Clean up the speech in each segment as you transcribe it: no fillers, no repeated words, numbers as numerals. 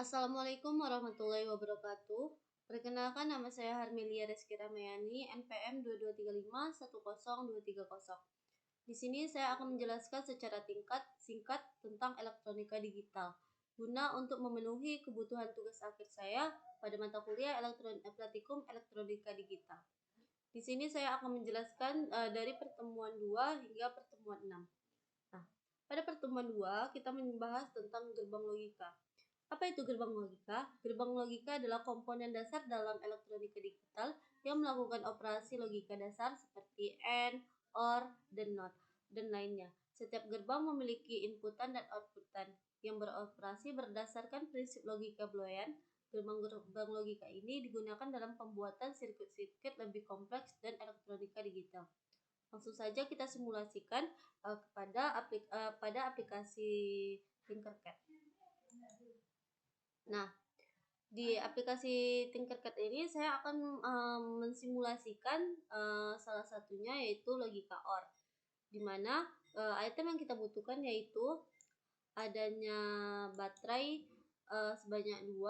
Assalamualaikum warahmatullahi wabarakatuh. Perkenalkan, nama saya Harmelia Reski Ramayani, NPM 2235100230. Di sini saya akan menjelaskan secara singkat tentang elektronika digital, guna untuk memenuhi kebutuhan tugas akhir saya pada mata kuliah Praktikum Elektronika Digital. Di sini saya akan menjelaskan dari pertemuan 2 hingga pertemuan 6. Nah, pada pertemuan 2 kita membahas tentang gerbang logika. Apa itu gerbang logika? Gerbang logika adalah komponen dasar dalam elektronika digital yang melakukan operasi logika dasar seperti AND, OR, dan NOT, dan lainnya. Setiap gerbang memiliki inputan dan outputan yang beroperasi berdasarkan prinsip logika Boolean. Gerbang logika ini digunakan dalam pembuatan sirkuit-sirkuit lebih kompleks dan elektronika digital. Langsung saja kita simulasikan pada aplikasi Tinkercad. Nah, di aplikasi Tinkercad ini saya akan mensimulasikan salah satunya yaitu logika OR, di mana item yang kita butuhkan yaitu adanya baterai sebanyak 2,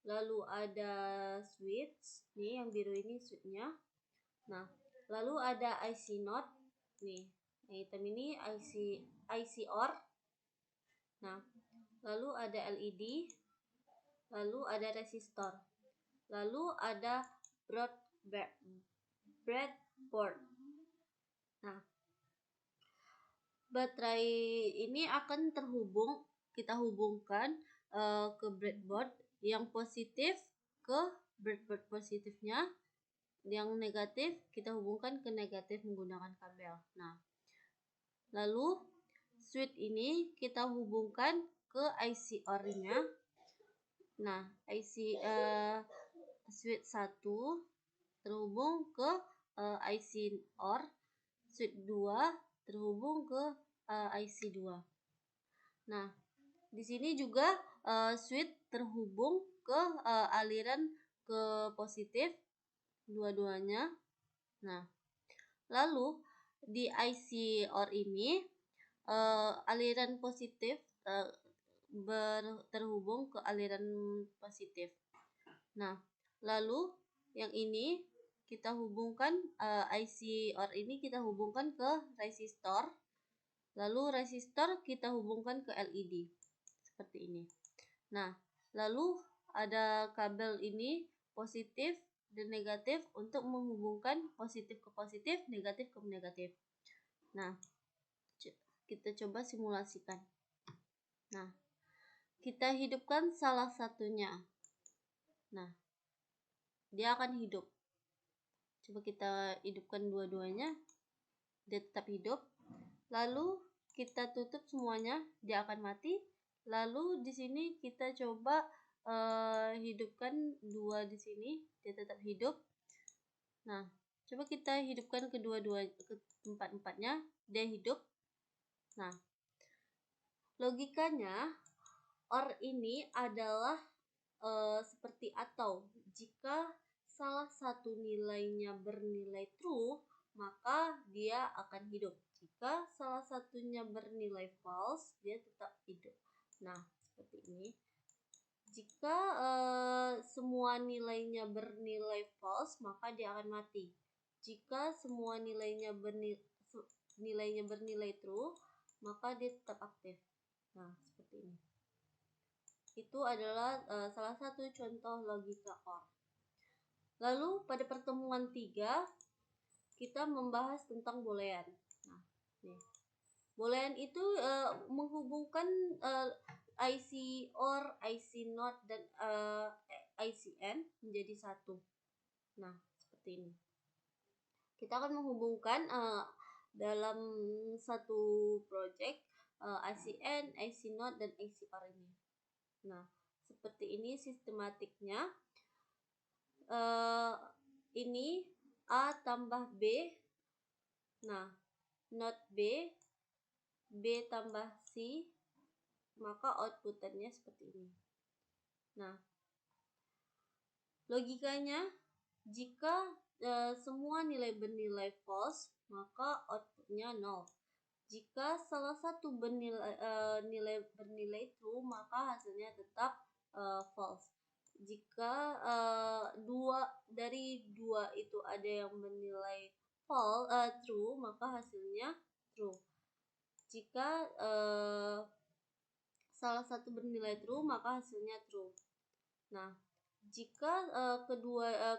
lalu ada switch, nih yang biru ini switchnya. Nah, lalu ada IC NOT, nih item ini IC OR. Nah, lalu ada LED, lalu ada resistor, lalu ada breadboard. Nah, baterai ini akan kita hubungkan ke breadboard, yang positif ke breadboard positifnya, yang negatif kita hubungkan ke negatif menggunakan kabel. Nah, lalu switch ini kita hubungkan ke IC OR-nya. Nah, switch 1 terhubung ke IC OR, switch 2 terhubung ke IC 2. Nah, di sini juga switch terhubung ke aliran ke positif dua-duanya. Nah, lalu di IC OR ini aliran positif terhubung ke aliran positif. Nah, lalu yang ini kita hubungkan IC OR ini kita hubungkan ke resistor, lalu resistor kita hubungkan ke LED seperti ini. Nah, lalu ada kabel ini positif dan negatif untuk menghubungkan positif ke positif, negatif ke negatif. Nah, kita coba simulasikan. Nah, kita hidupkan salah satunya. Nah, dia akan hidup. Coba kita hidupkan dua-duanya, dia tetap hidup. Lalu kita tutup semuanya, dia akan mati. Lalu di sini kita coba hidupkan dua di sini, dia tetap hidup. Nah, coba kita hidupkan ke empat-empatnya, dia hidup. Nah, logikanya OR ini adalah seperti atau. Jika salah satu nilainya bernilai true, maka dia akan hidup. Jika salah satunya bernilai false, dia tetap hidup. Nah, seperti ini. Jika semua nilainya bernilai false, maka dia akan mati. Jika semua nilainya bernilai true, maka dia tetap aktif. Nah, seperti ini. Itu adalah salah satu contoh logika OR. Lalu pada pertemuan 3 kita membahas tentang boolean. Nah, nih. Boolean itu menghubungkan IC OR, IC NOT, dan IC AND menjadi satu. Nah, seperti ini. Kita akan menghubungkan dalam satu project IC AND, IC NOT, dan IC OR ini. Nah, seperti ini sistematiknya. Ini A tambah B. Nah, NOT B, B tambah C, maka outputannya seperti ini. Nah, logikanya jika semua nilai bernilai false, maka outputnya 0. Jika salah satu nilai bernilai true, maka hasilnya tetap false. Jika dua dari dua itu ada yang bernilai true, maka hasilnya true. Jika salah satu bernilai true, maka hasilnya true. Nah, jika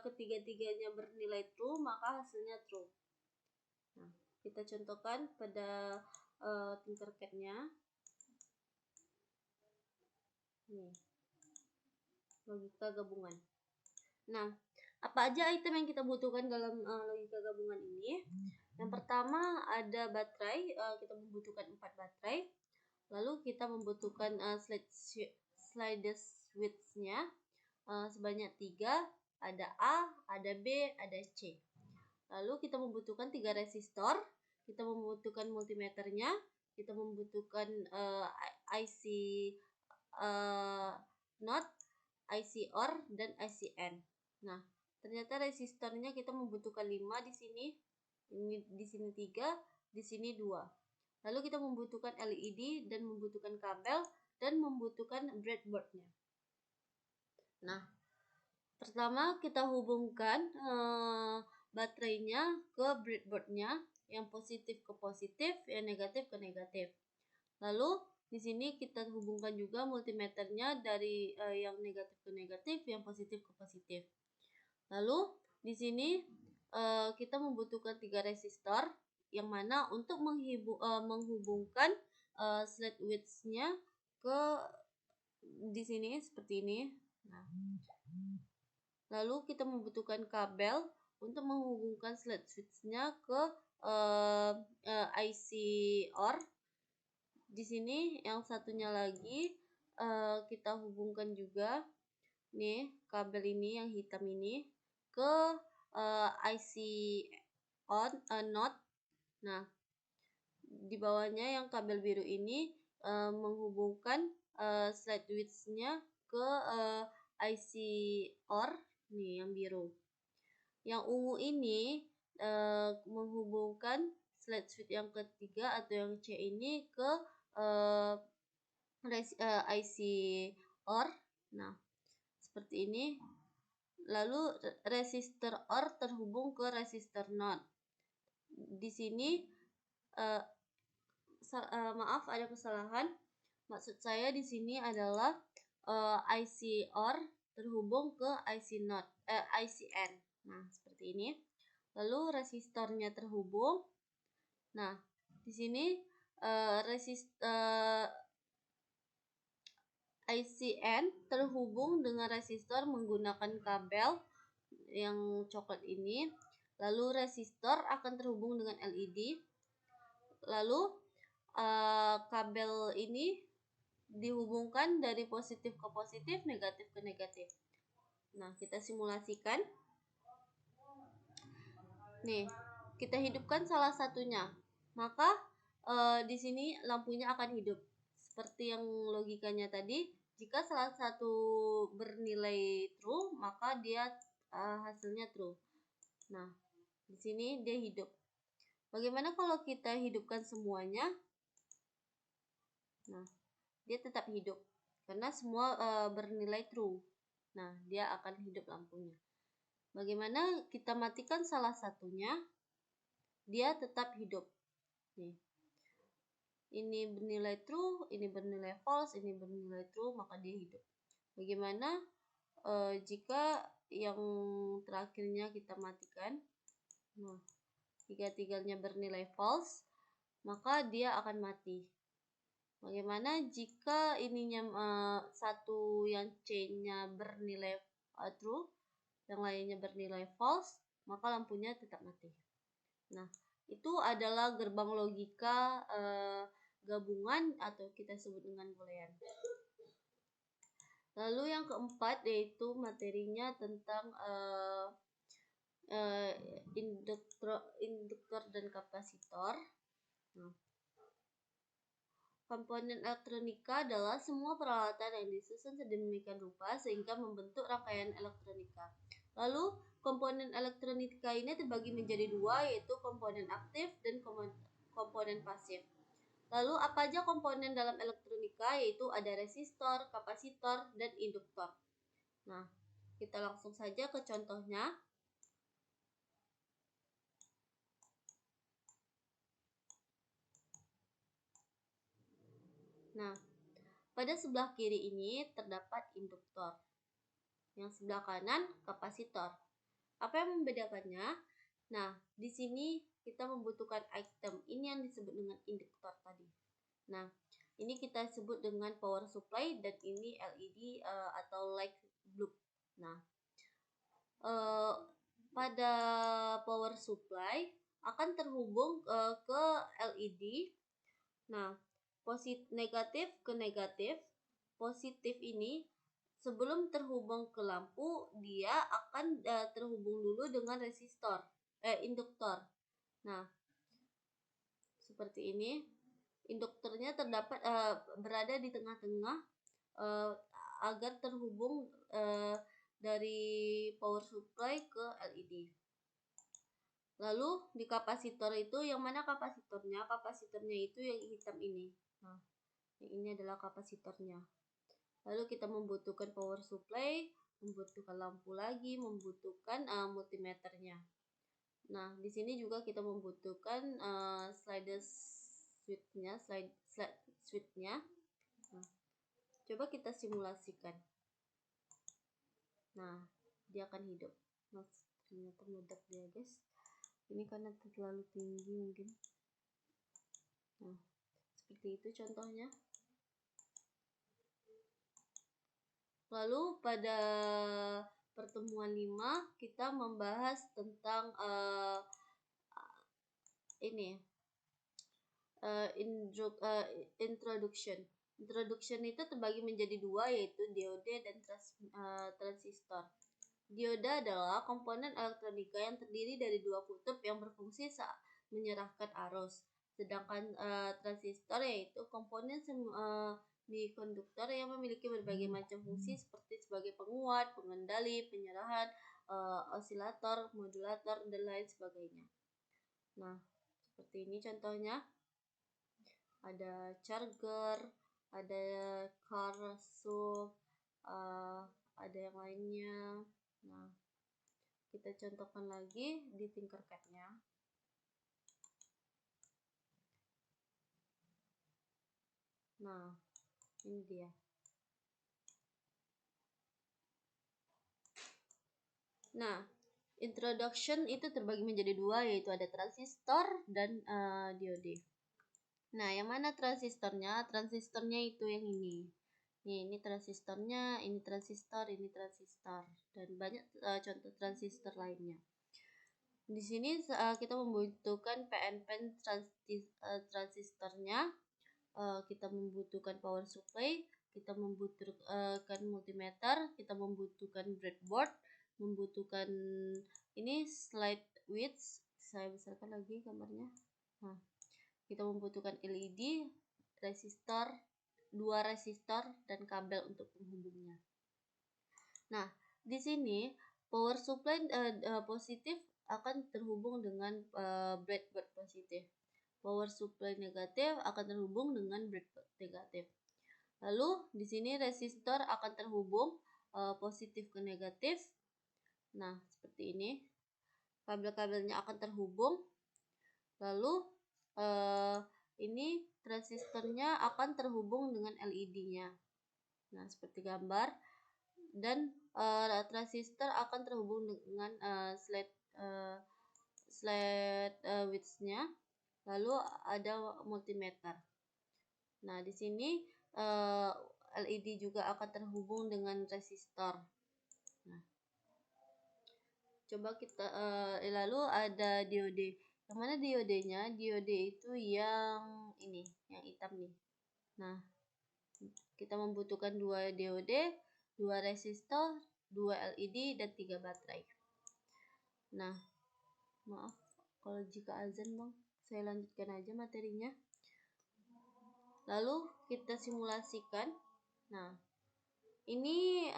ketiga-tiganya bernilai true, maka hasilnya true. Nah, kita contohkan pada Tinkercad-nya. Nih, logika gabungan. Nah, apa aja item yang kita butuhkan dalam logika gabungan ini? Yang pertama ada baterai, kita membutuhkan 4 baterai. Lalu kita membutuhkan slide switch-nya sebanyak 3, ada A, ada B, ada C. Lalu kita membutuhkan 3 resistor, kita membutuhkan multimeternya, kita membutuhkan IC NOT, IC OR, dan IC N. Nah, ternyata resistornya kita membutuhkan 5 di sini, di sini 3, di sini 2. Lalu kita membutuhkan LED dan membutuhkan kabel dan membutuhkan breadboard-nya. Nah, pertama kita hubungkan baterainya ke breadboard-nya, yang positif ke positif, yang negatif ke negatif. Lalu di sini kita hubungkan juga multimeternya dari yang negatif ke negatif, yang positif ke positif. Lalu di sini kita membutuhkan 3 resistor, yang mana untuk menghubungkan slide width-nya ke di sini seperti ini. Nah, lalu kita membutuhkan kabel untuk menghubungkan slide switch-nya ke IC OR. Di sini yang satunya lagi kita hubungkan juga nih kabel ini yang hitam ini ke IC NOT. Nah, di bawahnya yang kabel biru ini menghubungkan slide width-nya ke IC OR nih yang biru. Yang ungu ini menghubungkan slide switch yang ketiga atau yang C ini ke IC OR. Nah, seperti ini. Lalu resistor OR terhubung ke resistor NOT. Di sini maaf ada kesalahan. Maksud saya di sini adalah IC OR terhubung ke IC NOT, IC N. Nah, seperti ini. Lalu resistornya terhubung. Nah, di sini IC N terhubung dengan resistor menggunakan kabel yang coklat ini. Lalu resistor akan terhubung dengan LED. Lalu kabel ini dihubungkan dari positif ke positif, negatif ke negatif. Nah, kita simulasikan. Nih, kita hidupkan salah satunya. Maka di sini lampunya akan hidup. Seperti yang logikanya tadi, jika salah satu bernilai true, maka dia hasilnya true. Nah, di sini dia hidup. Bagaimana kalau kita hidupkan semuanya? Nah, dia tetap hidup karena semua bernilai true. Nah, dia akan hidup lampunya. Bagaimana kita matikan salah satunya? Dia tetap hidup. Nih. Ini bernilai true, ini bernilai false, ini bernilai true, maka dia hidup. Bagaimana jika yang terakhirnya kita matikan? Nah, tiga-tiganya bernilai false, maka dia akan mati. Bagaimana jika ininya satu yang C-nya bernilai true, yang lainnya bernilai false, maka lampunya tetap mati. Nah, itu adalah gerbang logika gabungan atau kita sebut dengan boolean. Lalu yang keempat yaitu materinya tentang induktor dan kapasitor. Nah, komponen elektronika adalah semua peralatan yang disusun sedemikian rupa sehingga membentuk rangkaian elektronika. Lalu komponen elektronika ini terbagi menjadi dua, yaitu komponen aktif dan komponen pasif. Lalu apa aja komponen dalam elektronika, yaitu ada resistor, kapasitor, dan induktor. Nah, kita langsung saja ke contohnya. Nah, pada sebelah kiri ini terdapat induktor. Yang sebelah kanan kapasitor. Apa yang membedakannya? Nah, di sini kita membutuhkan item. Ini yang disebut dengan induktor tadi. Nah, ini kita sebut dengan power supply dan ini LED atau light bulb. Nah, pada power supply akan terhubung ke LED. Nah, negatif ke negatif. Positif ini sebelum terhubung ke lampu, dia akan terhubung dulu dengan resistor, induktor. Nah, seperti ini. Induktornya terdapat berada di tengah-tengah agar terhubung dari power supply ke LED. Lalu di kapasitor itu, yang mana kapasitornya? Kapasitornya itu yang hitam ini. Nah, yang ini adalah kapasitornya. Lalu kita membutuhkan power supply, membutuhkan lampu lagi, membutuhkan multimeternya. Nah, di sini juga kita membutuhkan slide switch-nya. Nah, coba kita simulasikan. Nah, dia akan hidup. Nah, ternyata meledak dia, guys. Ini karena terlalu tinggi mungkin. Nah, seperti itu contohnya. Lalu pada pertemuan 5 kita membahas tentang introduction. Introduction itu terbagi menjadi dua, yaitu diode dan transistor. Dioda adalah komponen elektronika yang terdiri dari dua kutub yang berfungsi saat menyerahkan arus. Sedangkan transistor yaitu komponen semikonduktor yang memiliki berbagai macam fungsi seperti sebagai penguat, pengendali, penyerahan, osilator, modulator, dan lain sebagainya. Nah, seperti ini contohnya. Ada charger, ada car sub, ada yang lainnya. Nah, kita contohkan lagi di Tinkercad-nya. Nah, ini dia. Nah, introduction itu terbagi menjadi dua, yaitu ada transistor dan diode. Nah, yang mana transistornya? Transistornya itu yang ini. Ini transistornya, ini transistor, ini transistor, dan banyak contoh transistor lainnya. Di sini kita membutuhkan PNP transistornya, kita membutuhkan power supply, kita membutuhkan multimeter, kita membutuhkan breadboard, membutuhkan ini slide width. Saya besarkan lagi gambarnya. Nah, kita membutuhkan LED, resistor, 2 resistor, dan kabel untuk penghubungnya. Nah, di sini power supply positif akan terhubung dengan breadboard positif. Power supply negatif akan terhubung dengan breadboard negatif. Lalu di sini resistor akan terhubung positif ke negatif. Nah, seperti ini. Kabel-kabelnya akan terhubung. Lalu ini transistornya akan terhubung dengan LED-nya. Nah, seperti gambar. Dan transistor akan terhubung dengan slide width-nya. Lalu ada multimeter. Nah, di sini LED juga akan terhubung dengan resistor. Nah, coba kita lalu ada diode. Yang mana diodenya? Diode itu yang ini, yang hitam nih. Nah, kita membutuhkan 2 diode, 2 resistor, 2 LED, dan 3 baterai. Nah, maaf kalau jika azan, Bang. Saya lanjutkan aja materinya. Lalu kita simulasikan. Nah, ini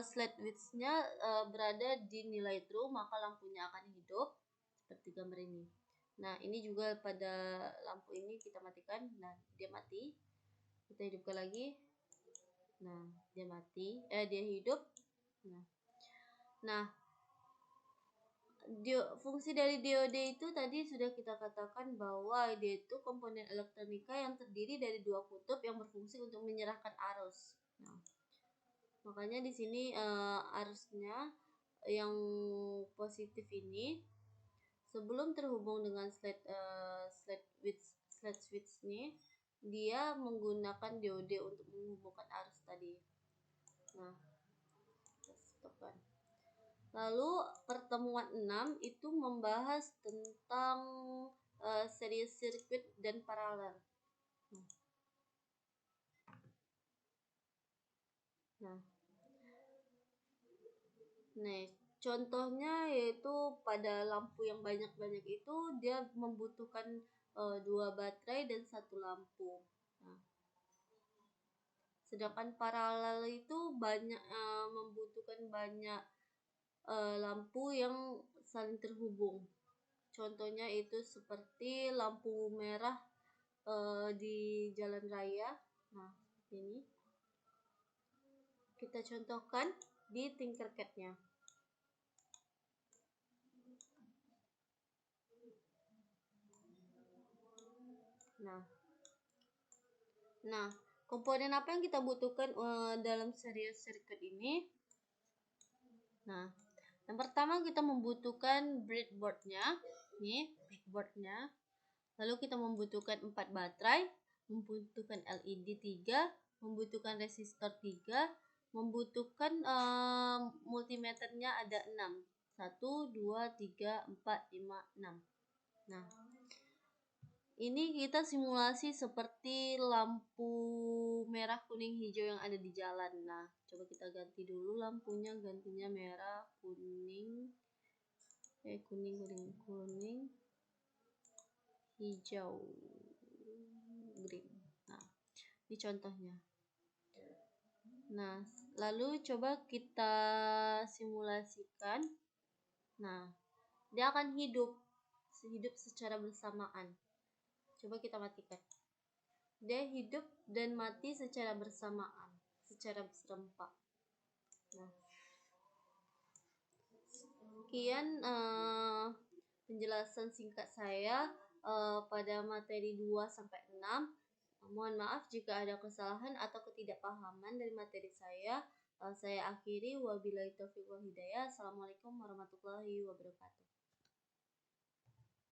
slide width-nya berada di nilai true, maka lampunya akan hidup seperti gambar ini. Nah, ini juga pada lampu ini kita matikan. Nah, dia mati. Kita hidupkan lagi. Nah, dia mati. Dia hidup. Nah, fungsi dari diode itu tadi sudah kita katakan bahwa dia itu komponen elektronika yang terdiri dari dua kutub yang berfungsi untuk menyerahkan arus. Nah, makanya di sini arusnya yang positif ini sebelum terhubung dengan slide switch ini, dia menggunakan diode untuk menghubungkan arus tadi. Nah, kita stopkan. Lalu pertemuan 6 itu membahas tentang series sirkuit dan paralel. Nah, contohnya yaitu pada lampu yang banyak-banyak itu dia membutuhkan 2 baterai dan 1 lampu. Nah, sedangkan paralel itu membutuhkan banyak lampu yang saling terhubung. Contohnya itu seperti lampu merah di jalan raya. Nah, ini kita contohkan di Tinkercad-nya. Nah, komponen apa yang kita butuhkan dalam series circuit ini? Nah, yang pertama kita membutuhkan breadboard-nya. Nih, breadboard-nya. Lalu kita membutuhkan 4 baterai, membutuhkan LED 3, membutuhkan resistor 3, membutuhkan multimeternya ada 6. 1, 2, 3, 4, 5, 6. Nah, ini kita simulasi seperti lampu merah, kuning, hijau yang ada di jalan. Nah, coba kita ganti dulu lampunya, gantinya merah, kuning, kuning, hijau, green. Nah, ini contohnya. Nah, lalu coba kita simulasikan. Nah, dia akan hidup secara bersamaan. Coba kita matikan. Dia hidup dan mati secara bersamaan, secara serempak. Nah, sekian penjelasan singkat saya pada materi 2 sampai 6. Mohon maaf jika ada kesalahan atau ketidakpahaman dari materi saya. Saya akhiri, wabillahi taufiq wal hidayah. Assalamualaikum warahmatullahi wabarakatuh.